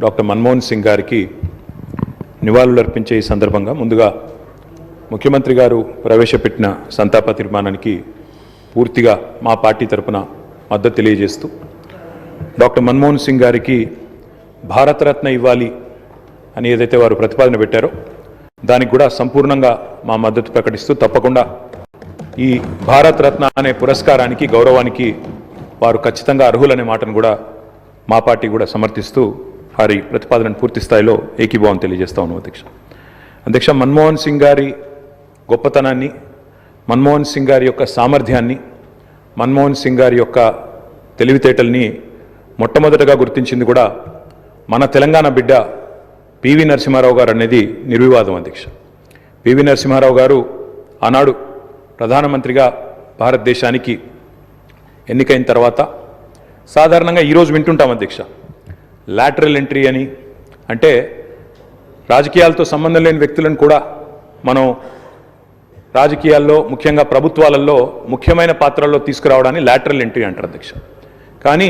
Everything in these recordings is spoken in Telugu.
డాక్టర్ మన్మోహన్ సింగ్ గారికి నివాళులర్పించే ఈ సందర్భంగా ముందుగా ముఖ్యమంత్రి గారు ప్రవేశపెట్టిన సంతాప తీర్మానానికి పూర్తిగా మా పార్టీ తరపున మద్దతు తెలియజేస్తూ డాక్టర్ మన్మోహన్ సింగ్ గారికి భారతరత్న ఇవ్వాలి అని ఏదైతే వారు ప్రతిపాదన పెట్టారో దానికి కూడా సంపూర్ణంగా మా మద్దతు ప్రకటిస్తూ తప్పకుండా ఈ భారతరత్న అనే పురస్కారానికి గౌరవానికి వారు ఖచ్చితంగా అర్హులనే మాటను కూడా మా పార్టీ కూడా సమర్థిస్తూ వారి ప్రతిపాదనను పూర్తి స్థాయిలో ఏకీభావం తెలియజేస్తా ఉన్నాం అధ్యక్ష మన్మోహన్ సింగ్ గారి గొప్పతనాన్ని, మన్మోహన్ సింగ్ గారి యొక్క సామర్థ్యాన్ని, మన్మోహన్ సింగ్ గారి యొక్క తెలివితేటల్ని మొట్టమొదటగా గుర్తించింది కూడా మన తెలంగాణ బిడ్డ పివి నరసింహారావు గారు అనేది నిర్వివాదం అధ్యక్ష. పివి నరసింహారావు గారు ఆనాడు ప్రధానమంత్రిగా భారతదేశానికి ఎన్నికైన తర్వాత సాధారణంగా ఈరోజు వింటుంటాం అధ్యక్ష, లాటరల్ ఎంట్రీ అని, అంటే రాజకీయాలతో సంబంధం లేని వ్యక్తులను కూడా మనం రాజకీయాల్లో ముఖ్యంగా ప్రభుత్వాలలో ముఖ్యమైన పాత్రల్లో తీసుకురావడాన్ని లాటరల్ ఎంట్రీ అంటారు అధ్యక్ష. కానీ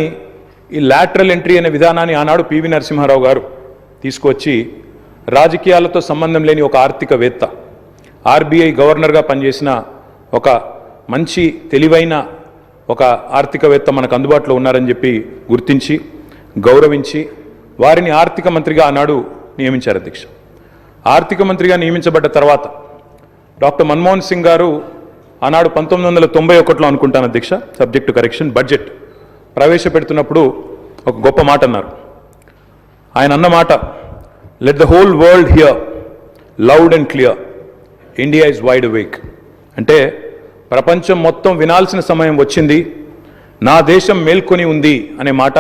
ఈ లాటరల్ ఎంట్రీ అనే విధానాన్ని ఆనాడు పివి నరసింహారావు గారు తీసుకొచ్చి రాజకీయాలతో సంబంధం లేని ఒక ఆర్థికవేత్త, ఆర్బీఐ గవర్నర్గా పనిచేసిన ఒక మంచి తెలివైన ఒక ఆర్థికవేత్త మనకు అందుబాటులో ఉన్నారని చెప్పి గుర్తించి గౌరవించి వారిని ఆర్థిక మంత్రిగా ఆనాడు నియమించారు అధ్యక్ష. ఆర్థిక మంత్రిగా నియమించబడ్డ తర్వాత డాక్టర్ మన్మోహన్ సింగ్ గారు ఆనాడు 1991లో అనుకుంటాను అధ్యక్ష, సబ్జెక్టు కరెక్షన్, బడ్జెట్ ప్రవేశపెడుతున్నప్పుడు ఒక గొప్ప మాట అన్నారు. ఆయన అన్న మాట, let the whole world here loud and clear, India is wide awake. అంటే ప్రపంచం మొత్తం వినాల్సిన సమయం వచ్చింది, నా దేశం మేల్కొని ఉంది అనే మాట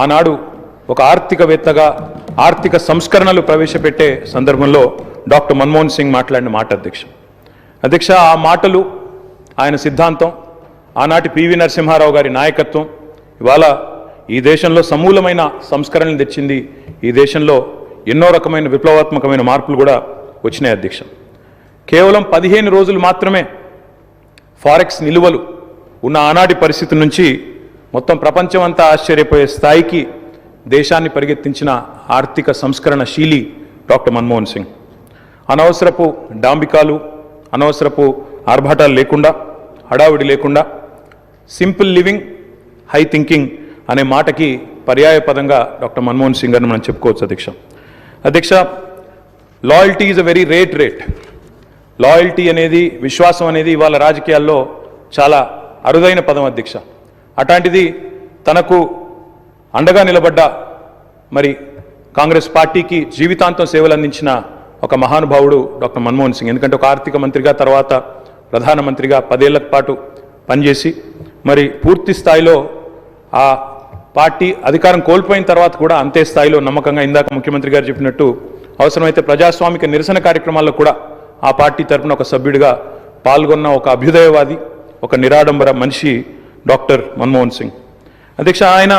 ఆనాడు ఒక ఆర్థికవేత్తగా ఆర్థిక సంస్కరణలు ప్రవేశపెట్టే సందర్భంలో డాక్టర్ మన్మోహన్ సింగ్ మాట్లాడిన మాట అధ్యక్ష. ఆ మాటలు, ఆయన సిద్ధాంతం, ఆనాటి పివి నరసింహారావు గారి నాయకత్వం ఇవాళ ఈ దేశంలో సమూలమైన సంస్కరణలు తెచ్చింది. ఈ దేశంలో ఎన్నో రకమైన విప్లవాత్మకమైన మార్పులు కూడా వచ్చినాయి అధ్యక్ష. కేవలం 15 రోజులు మాత్రమే ఫారెక్స్ నిలువలు ఉన్న ఆనాటి పరిస్థితి నుంచి మొత్తం ప్రపంచం అంతా ఆశ్చర్యపోయే స్థాయికి దేశాన్ని పరిగెత్తించిన ఆర్థిక సంస్కరణశీలి డాక్టర్ మన్మోహన్ సింగ్. అనవసరపు డాంబికాలు, అనవసరపు ఆర్భాటాలు లేకుండా, హడావిడి లేకుండా సింపుల్ లివింగ్, హై థింకింగ్ అనే మాటకి పర్యాయ పదంగా డాక్టర్ మన్మోహన్ సింగ్ గారిని మనం చెప్పుకోవచ్చు అధ్యక్ష. Loyalty is a very rate. Loyalty అనేది, విశ్వాసం అనేది ఇవాళ రాజకీయాల్లో చాలా అరుదైన పదం అధ్యక్ష. అట్లాంటిది తనకు అండగా నిలబడ్డ మరి కాంగ్రెస్ పార్టీకి జీవితాంతం సేవలు అందించిన ఒక మహానుభావుడు డాక్టర్ మన్మోహన్ సింగ్. ఎందుకంటే ఒక ఆర్థిక మంత్రిగా, తర్వాత ప్రధానమంత్రిగా 10 ఏళ్ల పాటు పనిచేసి మరి పూర్తి స్థాయిలో ఆ పార్టీ అధికారం కోల్పోయిన తర్వాత కూడా అంతే స్థాయిలో నమ్మకంగా, ఇందాక ముఖ్యమంత్రి గారు చెప్పినట్టు అవసరమైతే ప్రజాస్వామిక నిరసన కార్యక్రమాల్లో కూడా ఆ పార్టీ తరఫున ఒక సభ్యుడిగా పాల్గొన్న ఒక అభ్యుదయవాది, ఒక నిరాడంబర మనిషి డాక్టర్ మన్మోహన్ సింగ్ అధ్యక్ష. ఆయన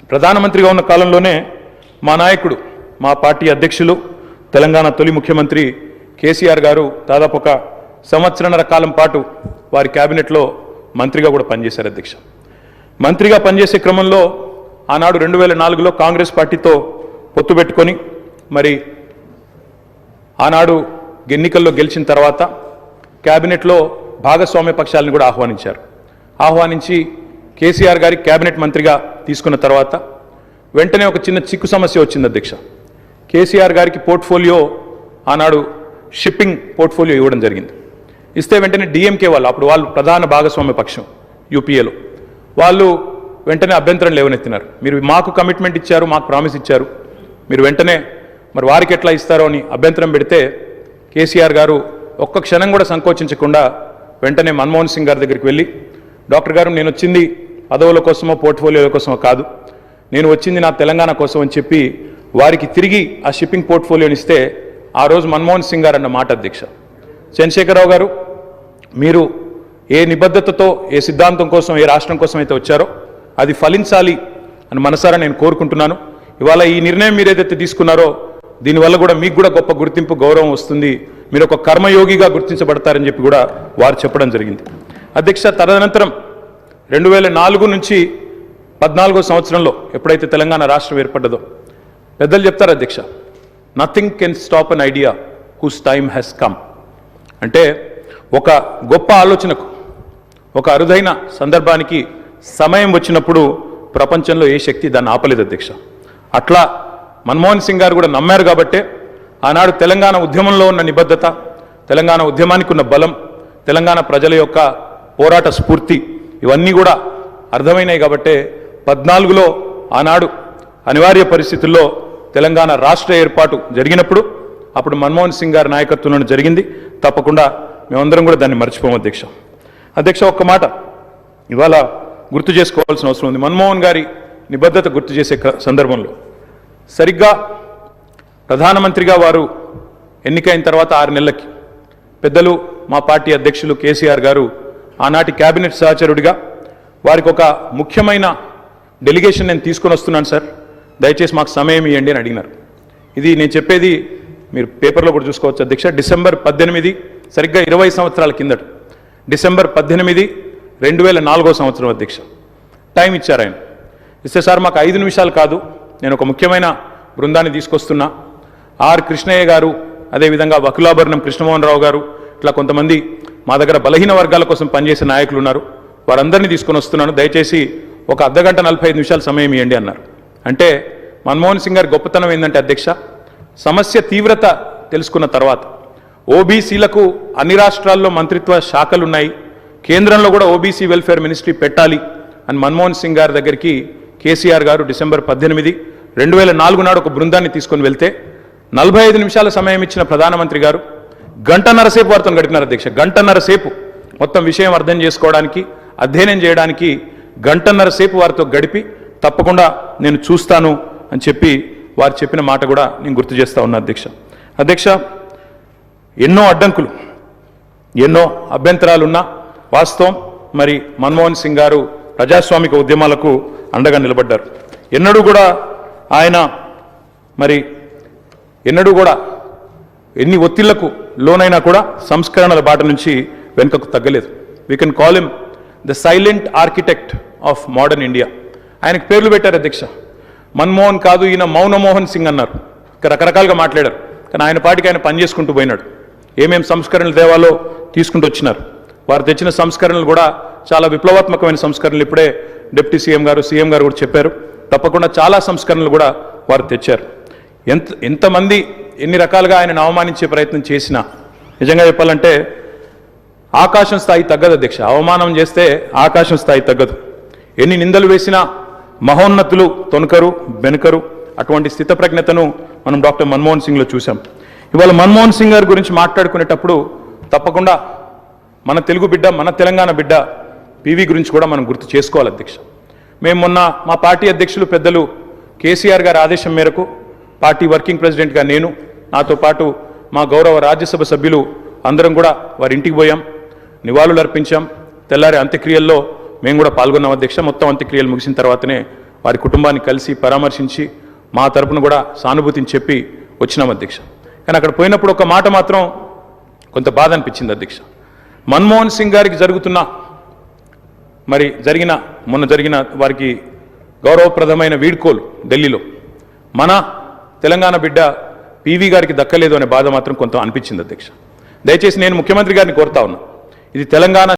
ప్రధానమంత్రిగా ఉన్న కాలంలోనే మా నాయకుడు, మా పార్టీ అధ్యక్షులు, తెలంగాణ తొలి ముఖ్యమంత్రి కేసీఆర్ గారు దాదాపు ఒక 1.5 సంవత్సరాల కాలం పాటు వారి క్యాబినెట్లో మంత్రిగా కూడా పనిచేశారు అధ్యక్ష. మంత్రిగా పనిచేసే క్రమంలో ఆనాడు 2004లో కాంగ్రెస్ పార్టీతో పొత్తు పెట్టుకొని మరి ఆనాడు ఎన్నికల్లో గెలిచిన తర్వాత క్యాబినెట్లో భాగస్వామ్య పక్షాలను కూడా ఆహ్వానించి కేసీఆర్ గారి క్యాబినెట్ మంత్రిగా తీసుకున్న తర్వాత వెంటనే ఒక చిన్న చిక్కు సమస్య వచ్చింది అధ్యక్ష. కేసీఆర్ గారికి పోర్ట్ఫోలియో, ఆనాడు షిప్పింగ్ పోర్ట్ఫోలియో ఇవ్వడం జరిగింది. ఇస్తే వెంటనే డిఎంకే వాళ్ళు, అప్పుడు వాళ్ళు ప్రధాన భాగస్వామ్య పక్షం యూపీఏలో, వాళ్ళు వెంటనే అభ్యంతరం లేవనెత్తినారు. మీరు మాకు కమిట్మెంట్ ఇచ్చారు, మాకు ప్రామిస్ ఇచ్చారు, మీరు వెంటనే మరి వారికి ఎట్లా ఇస్తారో అని అభ్యంతరం పెడితే కేసీఆర్ గారు ఒక్క క్షణం కూడా సంకోచించకుండా వెంటనే మన్మోహన్ సింగ్ గారి దగ్గరికి వెళ్ళి, డాక్టర్ గారు, నేను వచ్చింది పదవుల కోసమో పోర్ట్ఫోలియోల కోసమో కాదు, నేను వచ్చింది నా తెలంగాణ కోసం అని చెప్పి వారికి తిరిగి ఆ షిప్పింగ్ పోర్ట్ఫోలియోని ఇస్తే ఆ రోజు మన్మోహన్ సింగ్ గారు అన్న మాట అధ్యక్ష, చంద్రశేఖరరావు గారు, మీరు ఏ నిబద్ధతతో, ఏ సిద్ధాంతం కోసం, ఏ రాష్ట్రం కోసం అయితే వచ్చారో అది ఫలించాలి అని మనసారా నేను కోరుకుంటున్నాను. ఇవాళ ఈ నిర్ణయం మీరు ఏదైతే తీసుకున్నారో దీనివల్ల కూడా మీకు కూడా గొప్ప గుర్తింపు, గౌరవం వస్తుంది, మీరు ఒక కర్మయోగిగా గుర్తించబడతారని చెప్పి కూడా వారు చెప్పడం జరిగింది అధ్యక్ష. తదనంతరం 2004 నుంచి 14వ సంవత్సరంలో ఎప్పుడైతే తెలంగాణ రాష్ట్రం ఏర్పడ్డదో పెద్దలు చెప్తారు అధ్యక్ష, nothing can stop an idea who's time has come. అంటే ఒక గొప్ప ఆలోచనకు, ఒక అరుదైన సందర్భానికి సమయం వచ్చినప్పుడు ప్రపంచంలో ఏ శక్తి దాన్ని ఆపలేదు అధ్యక్ష. అట్లా మన్మోహన్ సింగ్ గారు కూడా నమ్మారు కాబట్టే ఆనాడు తెలంగాణ ఉద్యమంలో ఉన్న నిబద్ధత, తెలంగాణ ఉద్యమానికి ఉన్న బలం, తెలంగాణ ప్రజల యొక్క పోరాట స్ఫూర్తి ఇవన్నీ కూడా అర్థమైనాయి కాబట్టే 14లో ఆనాడు అనివార్య పరిస్థితుల్లో తెలంగాణ రాష్ట్ర ఏర్పాటు జరిగినప్పుడు అప్పుడు మన్మోహన్ సింగ్ గారి నాయకత్వంలో జరిగింది. తప్పకుండా మేమందరం కూడా దాన్ని మర్చిపోము అధ్యక్ష. అధ్యక్ష, ఒక్క మాట ఇవాళ గుర్తు చేసుకోవాల్సిన అవసరం ఉంది. మన్మోహన్ గారి నిబద్ధత గుర్తు చేసే సందర్భంలో సరిగ్గా ప్రధానమంత్రిగా వారు ఎన్నికైన తర్వాత 6 నెలలకి పెద్దలు మా పార్టీ అధ్యక్షులు కేసీఆర్ గారు ఆనాటి కేబినెట్ సహచరుడిగా వారికి ఒక ముఖ్యమైన డెలిగేషన్ నేను తీసుకొని వస్తున్నాను సార్, దయచేసి మాకు సమయం ఇవ్వండి అని అడిగినారు. ఇది నేను చెప్పేది మీరు పేపర్లో కూడా చూసుకోవచ్చు అధ్యక్ష. డిసెంబర్ 18, సరిగ్గా 20 సంవత్సరాల కిందట, డిసెంబర్ 18, 2004 సంవత్సరం అధ్యక్ష. టైం ఇచ్చారు ఆయన. ఇస్తే సార్ మాకు 5 నిమిషాలు కాదు, నేను ఒక ముఖ్యమైన బృందాన్ని తీసుకొస్తున్నా, ఆర్ కృష్ణయ్య గారు, అదేవిధంగా వకులాభరణం కృష్ణమోహన్ రావు గారు, ఇట్లా కొంతమంది మా దగ్గర బలహీన వర్గాల కోసం పనిచేసే నాయకులు ఉన్నారు, వారందరినీ తీసుకొని వస్తున్నాను, దయచేసి ఒక అర్ధగంట 45 నిమిషాలు సమయం ఇవ్వండి అన్నారు. అంటే మన్మోహన్ సింగ్ గారి గొప్పతనం ఏంటంటే అధ్యక్ష, సమస్య తీవ్రత తెలుసుకున్న తర్వాత ఓబీసీలకు అన్ని రాష్ట్రాల్లో మంత్రిత్వ శాఖలున్నాయి, కేంద్రంలో కూడా ఓబీసీ వెల్ఫేర్ మినిస్ట్రీ పెట్టాలి అని మన్మోహన్ సింగ్ గారి దగ్గరికి కేసీఆర్ గారు డిసెంబర్ 18, 2004 నాడు ఒక బృందాన్ని తీసుకొని వెళ్తే 45 నిమిషాల సమయం ఇచ్చిన ప్రధానమంత్రి గారు గంటన్నర సేపు వారితో గడిపినారు అధ్యక్ష. గంటన్నర సేపు మొత్తం విషయం అర్థం చేసుకోవడానికి, అధ్యయనం చేయడానికి గంటన్నర సేపు వారితో గడిపి తప్పకుండా నేను చూస్తాను అని చెప్పి వారు చెప్పిన మాట కూడా నేను గుర్తు చేస్తా ఉన్నా అధ్యక్ష. అధ్యక్ష, ఎన్నో అడ్డంకులు, ఎన్నో అభ్యంతరాలున్నా వాస్తవం మరి మన్మోహన్ సింగ్ గారు ప్రజాస్వామిక ఉద్యమాలకు అండగా నిలబడ్డారు. ఎన్నడూ కూడా ఆయన మరి ఎన్నడూ కూడా ఎన్ని ఒత్తిళ్లకు లోనైనా కూడా సంస్కరణల బాట నుంచి వెనుకకు తగ్గలేదు. We can call him the silent architect of modern India. ఆయనకు పేర్లు పెట్టారు అధ్యక్ష. మన్మోహన్ కాదు, ఈయన మౌనమోహన్ సింగ్ అన్నారు. రకరకాలుగా మాట్లాడారు, కానీ ఆయన పాటికి ఆయన పనిచేసుకుంటూ పోయినాడు. ఏమేం సంస్కరణలు తేవాలో తీసుకుంటూ వచ్చినారు. వారు తెచ్చిన సంస్కరణలు కూడా చాలా విప్లవాత్మకమైన సంస్కరణలు. ఇప్పుడే డిప్యూటీ సీఎం గారు కూడా చెప్పారు. తప్పకుండా చాలా సంస్కరణలు కూడా వారు తెచ్చారు. ఎంతమంది ఎన్ని రకాలుగా ఆయనను అవమానించే ప్రయత్నం చేసినా నిజంగా చెప్పాలంటే ఆకాశం స్థాయి తగ్గదు అధ్యక్ష. అవమానం చేస్తే ఆకాశం స్థాయి తగ్గదు. ఎన్ని నిందలు వేసినా మహోన్నతులు తొనకరు, బెనకరు. అటువంటి స్థితప్రజ్ఞతను మనం డాక్టర్ మన్మోహన్ సింగ్లో చూసాం. ఇవాళ మన్మోహన్ సింగ్ గారి గురించి మాట్లాడుకునేటప్పుడు తప్పకుండా మన తెలుగు బిడ్డ, మన తెలంగాణ బిడ్డ పివి గురించి కూడా మనం గుర్తు చేసుకోవాలి అధ్యక్ష. మేము మొన్న మా పార్టీ అధ్యక్షులు పెద్దలు కేసీఆర్ గారి ఆదేశం మేరకు పార్టీ వర్కింగ్ ప్రెసిడెంట్గా నేను, నాతో పాటు మా గౌరవ రాజ్యసభ సభ్యులు అందరం కూడా వారి ఇంటికి పోయాం, నివాళులు అర్పించాం. తెల్లారి అంత్యక్రియల్లో మేము కూడా పాల్గొన్నాం అధ్యక్ష. మొత్తం అంత్యక్రియలు ముగిసిన తర్వాతనే వారి కుటుంబాన్ని కలిసి పరామర్శించి మా తరపున కూడా సానుభూతిని చెప్పి వచ్చినాం అధ్యక్ష. కానీ అక్కడ పోయినప్పుడు ఒక మాట మాత్రం కొంత బాధ అనిపించింది అధ్యక్ష. మన్మోహన్ సింగ్ గారికి మొన్న జరిగిన వారికి గౌరవప్రదమైన వీడ్కోలు ఢిల్లీలో మన తెలంగాణ బిడ్డ పివి గారికి దక్కలేదు అనే బాధ మాత్రం కొంత అనిపించింది అధ్యక్ష. దయచేసి నేను ముఖ్యమంత్రి గారిని కోరుతా ఉన్నా, ఇది తెలంగాణ